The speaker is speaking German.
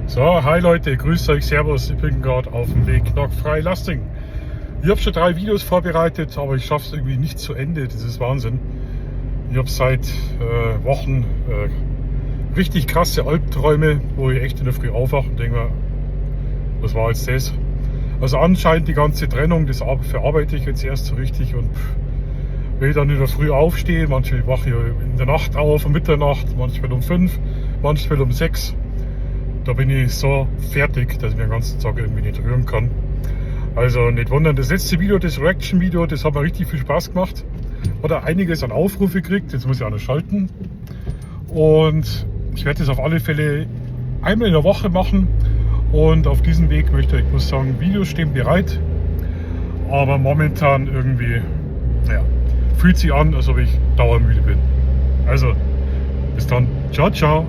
So, hi Leute, grüßt euch, servus, ich bin gerade auf dem Weg nach Freilassing. Ich habe schon 3 Videos vorbereitet, aber ich schaffe es irgendwie nicht zu Ende, das ist Wahnsinn. Ich habe seit Wochen richtig krasse Albträume, wo ich echt in der Früh aufwache und denke mir, was war jetzt das? Also anscheinend die ganze Trennung, das verarbeite ich jetzt erst so richtig und wenn ich dann in der Früh aufstehe, manchmal wache ich in der Nacht auf, um Mitternacht, manchmal um 5, manchmal um 6. Da bin ich so fertig, dass ich mir den ganzen Tag irgendwie nicht rühren kann. Also nicht wundern, das letzte Video, das Reaction-Video, das hat mir richtig viel Spaß gemacht. Hat auch einiges an Aufrufe gekriegt, jetzt muss ich auch noch schalten. Und ich werde das auf alle Fälle einmal in der Woche machen. Und auf diesem Weg möchte ich muss sagen, Videos stehen bereit. Aber momentan irgendwie, naja, fühlt sich an, als ob ich dauermüde bin. Also, bis dann. Ciao, ciao.